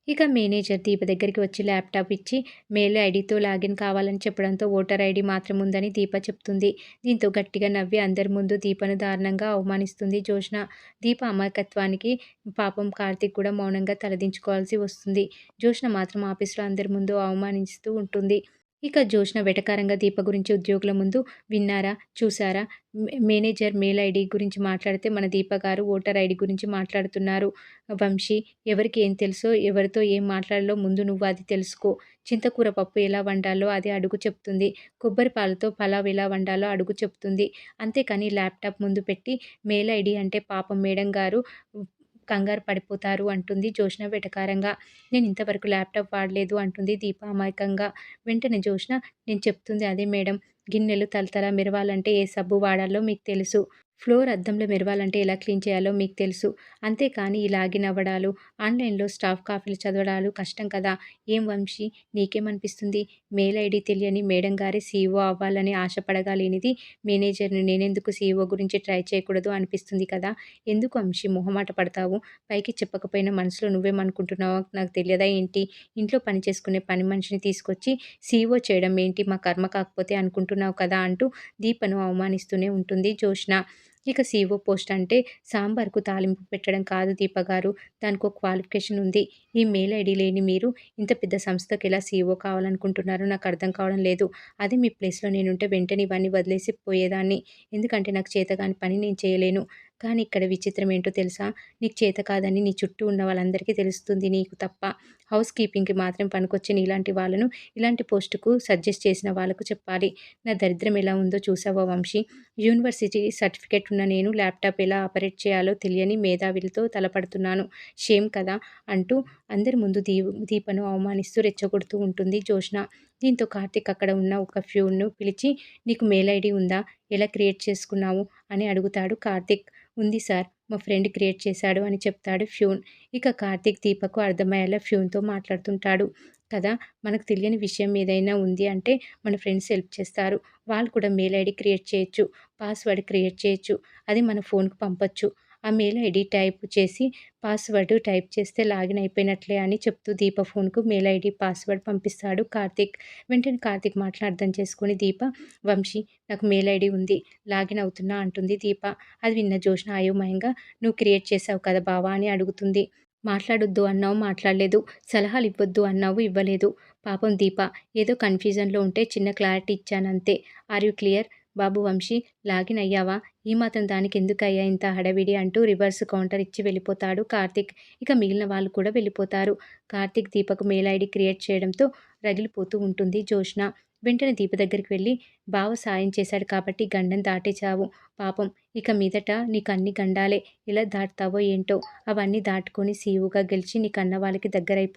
ఇక మేనేజర్ దీప దగ్గరికి వచ్చి ల్యాప్టాప్ ఇచ్చి మెయిల్ ఐడితో లాగిన్ కావాలని చెప్పడంతో ఓటర్ ఐడి మాత్రం ఉందని దీప చెప్తుంది. దీంతో గట్టిగా నవ్వి అందరి ముందు దీపను దారుణంగా అవమానిస్తుంది జ్యోత్స్న. దీప అమాయకత్వానికి పాపం కార్తీక్ కూడా మౌనంగా తలదించుకోవాల్సి వస్తుంది. జ్యోత్స్న మాత్రం ఆఫీస్లో అందరి ముందు అవమానిస్తూ ఉంటుంది. ఇక జ్యోత్స్న వెటకారంగా దీప గురించి ఉద్యోగుల ముందు విన్నారా, చూసారా, మేనేజర్ మెయిల్ ఐడి గురించి మాట్లాడితే మన దీప గారు ఓటర్ ఐడి గురించి మాట్లాడుతున్నారు. వంశీ, ఎవరికి ఏం తెలుసో, ఎవరితో ఏం మాట్లాడాలో ముందు నువ్వు అది తెలుసుకో. చింతకూర పప్పు ఎలా వండాలో అది అడుగు చెప్తుంది. కొబ్బరి పాలతో పలావ్ ఎలా వండాలో అడుగు చెప్తుంది. అంతేకాని ల్యాప్టాప్ ముందు పెట్టి మెయిల్ ఐడి అంటే పాపం మేడం గారు కంగారు పడిపోతారు అంటుంది జ్యోత్స్న వెటకారంగా. నేను ఇంతవరకు ల్యాప్టాప్ వాడలేదు అంటుంది దీప అమాయకంగా. వెంటనే జ్యోత్స్న, నేను చెప్తుంది అదే మేడం. గిన్నెలు తలతలా మెరవాలంటే ఏ సబ్బు వాడాలో మీకు తెలుసు. ఫ్లోర్ అద్దంలో మెరవాలంటే ఎలా క్లీన్ చేయాలో మీకు తెలుసు. అంతేకాని ఈ లాగిన్ అవ్వడాలు, ఆన్లైన్లో స్టాఫ్ కాఫీలు చదవడాలు కష్టం కదా. ఏం వంశీ, నీకేమనిపిస్తుంది? మెయిల్ ఐడి తెలియని మేడం గారే సీఈఓ అవ్వాలని ఆశపడగలేనిది మేనేజర్ని నేనెందుకు సీఈఓ గురించి ట్రై చేయకూడదు అనిపిస్తుంది కదా. ఎందుకు వంశీ మొహమాట పడతావు? పైకి చెప్పకపోయినా మనసులో నువ్వేమనుకుంటున్నావో నాకు తెలియదా ఏంటి? ఇంట్లో పని చేసుకునే పని మనిషిని తీసుకొచ్చి సీఈఓ చేయడం ఏంటి మా కర్మ కాకపోతే అనుకుంటున్నావు కదా అంటూ దీపను అవమానిస్తూనే ఉంటుంది జ్యోత్స్న. ఇక సీఈఓ పోస్ట్ అంటే సాంబార్కు తాలింపు పెట్టడం కాదు దీపగారు, దానికో క్వాలిఫికేషన్ ఉంది. ఈ మెయిల్ ఐడి లేని మీరు ఇంత పెద్ద సంస్థకు ఎలా సీఈఓ కావాలనుకుంటున్నారో నాకు అర్థం కావడం లేదు. అదే మీ ప్లేస్లో నేనుంటే వెంటనే ఇవన్నీ వదిలేసి పోయేదాన్ని. ఎందుకంటే నాకు చేతకాని పని నేను చేయలేను. కానీ ఇక్కడ విచిత్రం ఏంటో తెలుసా? నీకు చేత కాదని నీ చుట్టూ ఉన్న వాళ్ళందరికీ తెలుస్తుంది, నీకు తప్ప. హౌస్ కీపింగ్కి మాత్రం పనికొచ్చే నీలాంటి వాళ్ళను ఇలాంటి పోస్టుకు సజెస్ట్ చేసిన వాళ్ళకు చెప్పాలి. నా దరిద్రం ఎలా ఉందో చూసావా వంశీ? యూనివర్సిటీ సర్టిఫికేట్ ఉన్న నేను ల్యాప్టాప్ ఎలా ఆపరేట్ చేయాలో తెలియని మేధావులతో తలపడుతున్నాను. షేమ్ కదా అంటూ అందరి ముందు దీపను అవమానిస్తూ రెచ్చగొడుతూ ఉంటుంది జ్యోత్స్న. దీంతో కార్తీక్ అక్కడ ఉన్న ఒక ఫ్యూన్ను పిలిచి, నీకు మెయిల్ ఐడి ఉందా, ఎలా క్రియేట్ చేసుకున్నావు అని అడుగుతాడు కార్తీక్. ఉంది సార్, మా ఫ్రెండ్ క్రియేట్ చేశాడు అని చెప్తాడు ఫ్యూన్. ఇక కార్తీక్ దీపకు అర్థమయ్యేలా ఫ్యూన్తో మాట్లాడుతుంటాడు కదా. మనకు తెలియని విషయం ఏదైనా ఉంది అంటే మన ఫ్రెండ్స్ హెల్ప్ చేస్తారు. వాళ్ళు కూడా మెయిల్ ఐడి క్రియేట్ చేయొచ్చు, పాస్వర్డ్ క్రియేట్ చేయొచ్చు, అది మన ఫోన్కు పంపొచ్చు. ఆ మెయిల్ ఐడి టైప్ చేసి పాస్వర్డ్ టైప్ చేస్తే లాగిన్ అయిపోయినట్లే అని చెప్తూ దీప ఫోన్కు మెయిల్ ఐడి పాస్వర్డ్ పంపిస్తాడు కార్తీక్. వెంటనే కార్తీక్ మాటలు అర్థం చేసుకుని దీప, వంశీ, నాకు మెయిల్ ఐడి ఉంది, లాగిన్ అవుతున్నా అంటుంది దీప. అది విన్న జ్యోత్స్న అయోమయంగా, నువ్వు క్రియేట్ చేసావు కదా బావా అని అడుగుతుంది. మాట్లాడొద్దు అన్నావు, మాట్లాడలేదు. సలహాలు ఇవ్వొద్దు అన్నావు, ఇవ్వలేదు. పాపం దీప ఏదో కన్‌ఫ్యూజన్‌లో ఉంటే చిన్న క్లారిటీ ఇచ్చానంతే. Are you clear? బాబు వంశీ, లాగిన్ అయ్యావా? ఈ మాత్రం దానికి ఎందుకయ్యా ఇంత హడావిడి అంటూ రివర్స్ కౌంటర్ ఇచ్చి వెళ్ళిపోతాడు కార్తీక్. ఇక మిగిలిన వాళ్ళు కూడా వెళ్ళిపోతారు. కార్తీక్ దీపకు మెయిల్ ఐడి క్రియేట్ చేయడంతో రగిలిపోతూ ఉంటుంది జ్యోత్స్న. వెంటనే దీప దగ్గరికి వెళ్ళి, బావ సాయం చేశాడు కాబట్టి గండం దాటేచావు. పాపం ఇక మీదట నీకు అన్ని గండాలే. ఎలా దాటుతావో ఏంటో. అవన్నీ దాటుకొని సీఈఓగా గెలిచి నీ కన్న వాళ్ళకి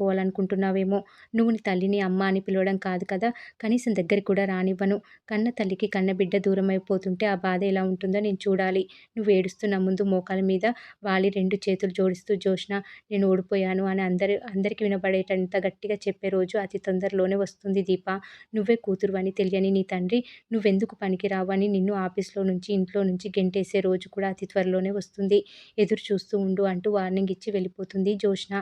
దగ్గరైపోవాలనుకుంటున్నావేమో. నువ్వు నీ తల్లిని అమ్మ అని పిలవడం కాదు కదా, కనీసం దగ్గరికి కూడా రానివ్వను. కన్న తల్లికి కన్న బిడ్డ దూరమైపోతుంటే ఆ బాధ ఎలా ఉంటుందో నేను చూడాలి. నువ్వు ఏడుస్తూ నా ముందు మోకాళ్ళ మీద వాలి 2 చేతులు జోడిస్తూ, జ్యోత్స్న, నేను ఓడిపోయాను అని అందరికి వినబడేటంత గట్టిగా చెప్పే రోజు అతి తొందరలోనే వస్తుంది దీప. నువ్వే కూతురువని తెలియని నీ తండ్రి నువ్వెందుకు పనికిరావు అని నిన్ను ఆఫీస్‌లో నుంచి, ఇంట్లో నుంచి గెంటేసే రోజు కూడా అతి త్వరలోనే వస్తుంది. ఎదురు చూస్తూ ఉండు అంటూ వార్నింగ్ ఇచ్చి వెళ్ళిపోతుంది జ్యోత్స్న.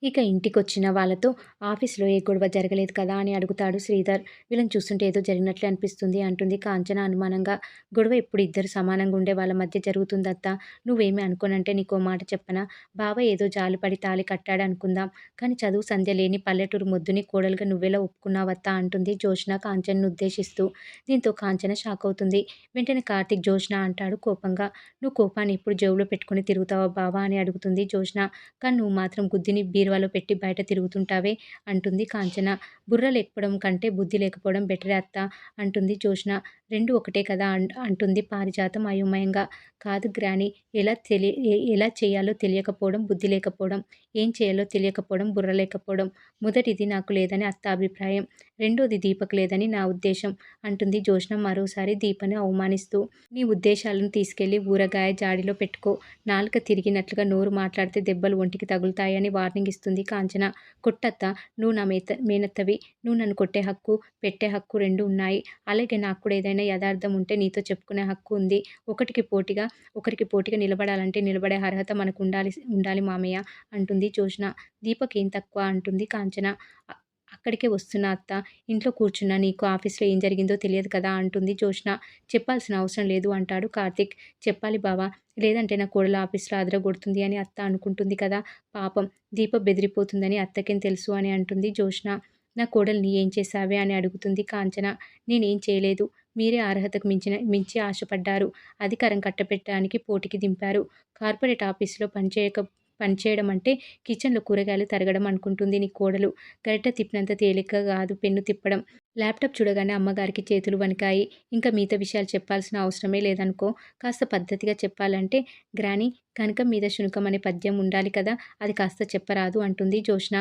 ఇక ఇంటికొచ్చిన వాళ్ళతో ఆఫీస్‌లో ఏ గొడవ జరగలేదు కదా అని అడుగుతాడు శ్రీధర్. వీళ్ళని చూస్తుంటే ఏదో జరిగినట్లే అనిపిస్తుంది అంటుంది కాంచన అనుమానంగా. గొడవ ఎప్పుడు ఇద్దరు సమానంగా ఉండే వాళ్ళ మధ్య జరుగుతుందత్తా. నువ్వేమీ అనుకోనంటే నీకో మాట చెప్పనా? బావ ఏదో జాలిపడి తాళి కట్టాడనుకుందాం. కానీ చదువు సంధ్య లేని పల్లెటూరు మొద్దుని కోడలుగా నువ్వెలా ఒప్పుకున్నావత్తా అంటుంది జ్యోత్స్న కాంచనను ఉద్దేశిస్తూ. దీంతో కాంచన షాకవుతుంది. వెంటనే కార్తీక్, జ్యోత్స్న అంటాడు కోపంగా. నువ్వు కోపాన్ని ఎప్పుడు జేబులో పెట్టుకొని తిరుగుతావా బావా అని అడుగుతుంది జ్యోత్స్న. కానీ నువ్వు మాత్రం గుద్దిని బీరువాలో పెట్టి బయట తిరుగుతుంటావే అంటుంది కాంచన. బుర్ర లేకపోవడం కంటే బుద్ధి లేకపోవడం బెటరే అత్తా అంటుంది జ్యోత్స్న. రెండూ ఒకటే కదా అంటుంది పారిజాతం అయోమయంగా. కాదు గ్రాని, ఎలా చేయాలో తెలియకపోవడం బుద్ధి లేకపోవడం, ఏం చేయాలో తెలియకపోవడం బుర్ర లేకపోవడం. మొదటిది నాకు లేదని అత్త అభిప్రాయం, రెండోది దీపకు లేదని నా ఉద్దేశం అంటుంది జ్యోత్స్న మరోసారి దీపని అవమానిస్తూ. నీ ఉద్దేశాలను తీసుకెళ్లి ఊరగాయ జాడిలో పెట్టుకో. నాలుక తిరిగినట్లుగా నోరు మాట్లాడితే దెబ్బలు ఒంటికి తగులుతాయని వార్నింగ్ వాదిస్తుంది కాంచన. కొట్టత్త, నువ్వు నా మేనత్తవి. నువ్వు నన్ను కొట్టే హక్కు, పెట్టే హక్కు రెండూ ఉన్నాయి. అలాగే నాకు కూడా ఏదైనా యథార్థం ఉంటే నీతో చెప్పుకునే హక్కు ఉంది. ఒకరికి పోటీగా నిలబడాలంటే నిలబడే అర్హత మనకు ఉండాలి మామయ్య అంటుంది జ్యోత్స్న. దీపకేం తక్కువ అంటుంది కాంచన. అక్కడికే వస్తున్నా అత్త. ఇంట్లో కూర్చున్నా నీకు ఆఫీస్‌లో ఏం జరిగిందో తెలియదు కదా అంటుంది జ్యోత్స్న. చెప్పాల్సిన అవసరం లేదు అంటాడు కార్తీక్. చెప్పాలి బావ. లేదంటే నా కోడలు ఆఫీస్‌లో అదరగొడుతుంది అని అత్త అనుకుంటుంది కదా! పాపం దీప బెదిరిపోతుందని అత్తకేం తెలుసు అని అంటుంది జ్యోత్స్న. నా కోడల్ని ఏం చేశావే అని అడుగుతుంది కాంచన. నేనేం చేయలేదు. మీరే అర్హతకు మించి ఆశపడ్డారు. అధికారం కట్టబెట్టడానికి పోటీకి దింపారు. కార్పొరేట్ ఆఫీసులో పనిచేయడం అంటే కిచెన్‌లో కూరగాయలు తరగడం అనుకుంటుంది నీ కోడలు. గరిటె తిప్పినంత తేలిక కాదు పెన్ను తిప్పడం. ల్యాప్‌టాప్ చూడగానే అమ్మగారికి చేతులు వణికాయి. ఇంక మిగతా విషయాలు చెప్పాల్సిన అవసరమే లేదనుకో. కాస్త పద్ధతిగా చెప్పాలంటే గ్రానీ కనకం మీద శునకం అనే పద్యం ఉండాలి కదా! అది కాస్త చెప్పరాదూ అంటుంది జ్యోత్స్న.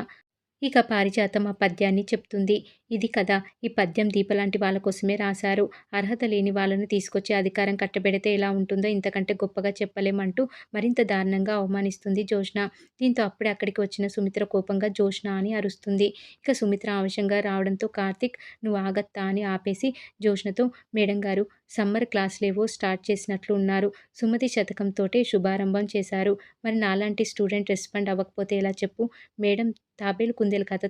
ఇక పారిజాతం ఆ పద్యాన్ని చెప్తుంది. ఇది కథ. ఈ పద్యం దీపలాంటి వాళ్ళ కోసమే రాశారు. అర్హత లేని వాళ్ళను తీసుకొచ్చి అధికారం కట్టబెడితే ఎలా ఉంటుందో ఇంతకంటే గొప్పగా చెప్పలేం అంటూ మరింత దారుణంగా అవమానిస్తుంది జ్యోత్స్న. దీంతో అప్పుడే అక్కడికి వచ్చిన సుమిత్ర కోపంగా జ్యోత్స్న అని అరుస్తుంది. ఇక సుమిత్ర ఆవేశంగా రావడంతో కార్తీక్ నువ్వు ఆగత్తా అని ఆపేసి జ్యోత్స్నతో మేడంగారు సమ్మర్ క్లాసులేవో స్టార్ట్ చేసినట్లు ఉన్నారు. సుమతి శతకంతోటే శుభారంభం చేశారు. మరి నాలాంటి స్టూడెంట్ రెస్పాండ్ అవ్వకపోతే ఎలా చెప్పు? మేడం తాబేలు కుందేలు కథ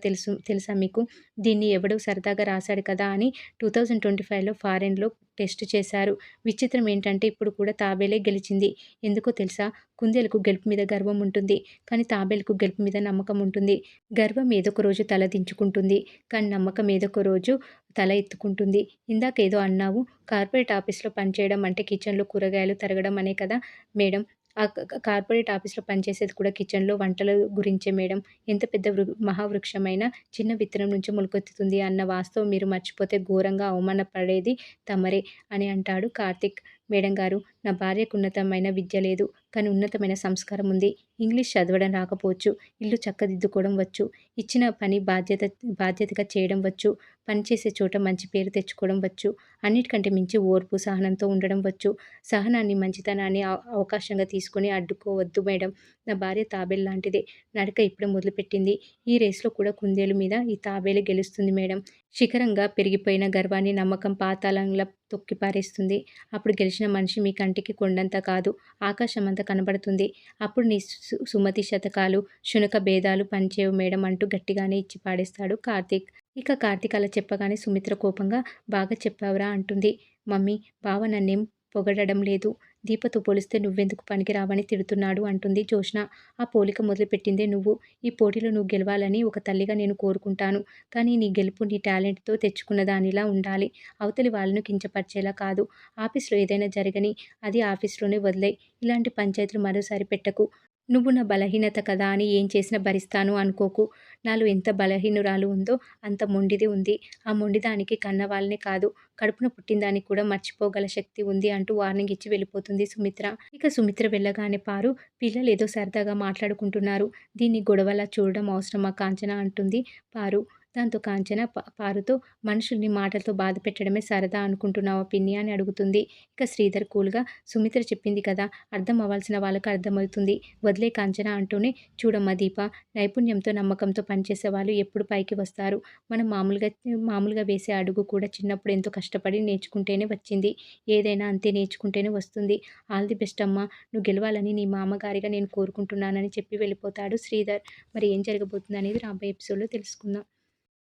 తెలుసా మీకు? దీన్ని ఎవడో సరదాగా రాశాడు కదా అని 2025లో ఫారెన్‌లో టెస్ట్ చేశారు. విచిత్రం ఏంటంటే ఇప్పుడు కూడా తాబేలే గెలిచింది. ఎందుకో తెలుసా? కుందేలుకు గెలుపు మీద గర్వం ఉంటుంది. కానీ తాబేలుకు గెలుపు మీద నమ్మకం ఉంటుంది. గర్వం ఏదొక రోజు తల దించుకుంటుంది. కానీ నమ్మకం ఏదొక రోజు తల ఎత్తుకుంటుంది. ఇందాకేదో అన్నావు. కార్పొరేట్ ఆఫీస్‌లో పనిచేయడం అంటే కిచెన్‌లో కూరగాయలు తరగడం అనే కదా మేడం? ఆ కార్పొరేట్ ఆఫీస్‌లో పనిచేసేది కూడా కిచెన్‌లో వంటల గురించే మేడం. ఎంత పెద్ద మహావృక్షమైనా చిన్న విత్తనం నుంచి మొలకెత్తుతుంది అన్న వాస్తవం మీరు మర్చిపోతే ఘోరంగా అవమానపడేది తమరే అని అంటాడు కార్తీక్. మేడంగారు నా భార్యకు ఉన్నతమైన విద్య లేదు. కానీ ఉన్నతమైన సంస్కారం ఉంది. ఇంగ్లీష్ చదవడం రాకపోవచ్చు. ఇల్లు చక్కదిద్దుకోవడం వచ్చు. ఇచ్చిన పని బాధ్యతగా చేయడం వచ్చు. పనిచేసే చోట మంచి పేరు తెచ్చుకోవడం వచ్చు. అన్నిటికంటే మించి ఓర్పు, సహనంతో ఉండడం వచ్చు. సహనాన్ని, మంచితనాన్ని అవకాశంగా తీసుకొని అడ్డుకోవద్దు మేడం. నా భార్య తాబేలు లాంటిదే. నడక ఇప్పుడే మొదలుపెట్టింది. ఈ రేస్‌లో కూడా కుందేలు మీద ఈ తాబేలే గెలుస్తుంది మేడం. శిఖరంగా పెరిగిపోయిన గర్వాన్ని నమ్మకం పాతాళంలా తొక్కిపారేస్తుంది. అప్పుడు గెలిచిన మనిషి మీ కంటికి కొండంత కాదు, ఆకాశమంత కనబడుతుంది. అప్పుడు నీ సుమతి శతకాలు, శునక భేదాలు పనిచేయవు మేడం అంటూ గట్టిగానే ఇచ్చి పాడేస్తాడు కార్తీక్. ఇక కార్తీక్ అలా చెప్పగానే సుమిత్ర కోపంగా బాగా చెప్పావురా అంటుంది. మమ్మీ బావ నన్నేం పొగడడం లేదు. దీపతో పోలిస్తే నువ్వెందుకు పనికిరావని తిడుతున్నాడు అంటుంది జ్యోత్స్న. ఆ పోలిక మొదలుపెట్టిందే నువ్వు. ఈ పోటీలో నువ్వు గెలవాలని ఒక తల్లిగా నేను కోరుకుంటాను. కానీ నీ గెలుపు నీ టాలెంట్‌తో తెచ్చుకున్న దానిలా ఉండాలి. అవతలి వాళ్ళను కించపరిచేలా కాదు. ఆఫీస్‌లో ఏదైనా జరగని అది ఆఫీస్‌లోనే వదిలేయ్. ఇలాంటి పంచాయతీలు మరోసారి పెట్టకు. నువ్వు నా బలహీనత కదా అని ఏం చేసినా భరిస్తాను అనుకోకు. నాలో ఎంత బలహీనురాలు ఉందో అంత మొండిది ఉంది. ఆ మొండిదానికి కన్నవాళ్ళనే కాదు, కడుపున పుట్టినదాన్ని కూడా మర్చిపోగల శక్తి ఉంది అంటూ వార్నింగ్ ఇచ్చి వెళ్ళిపోతుంది సుమిత్ర. ఇక సుమిత్ర వెళ్ళగానే పారు పిల్లలేదో సరదాగా మాట్లాడుకుంటున్నారు. దీన్ని గొడవలా చూడడం అవసరమా కాంచన అంటుంది పారు. దాంతో కాంచన పారుతో మనుషుల్ని మాటలతో బాధపెట్టడమే సరదా అనుకుంటున్నావా పిన్ని అని అడుగుతుంది. ఇక శ్రీధర్ కూల్‌గా సుమిత్ర చెప్పింది కదా! అర్థం అవ్వాల్సిన వాళ్ళకి అర్థమవుతుంది. వదిలేయ్ కాంచన అంటూనే చూడమ్మా దీప నైపుణ్యంతో, నమ్మకంతో పనిచేసే వాళ్ళు ఎప్పుడు పైకి వస్తారు. మనం మామూలుగా వేసే అడుగు కూడా చిన్నప్పుడు ఎంతో కష్టపడి నేర్చుకుంటేనే వచ్చింది. ఏదైనా అంతే నేర్చుకుంటేనే వస్తుంది. ఆల్ ది బెస్ట్ అమ్మా! నువ్వు గెలవాలని నీ మామగారిగా నేను కోరుకుంటున్నానని చెప్పి వెళ్ళిపోతాడు శ్రీధర్. మరి ఏం జరగబోతుందనేది రాబోయే ఎపిసోడ్‌లో తెలుసుకుందాం.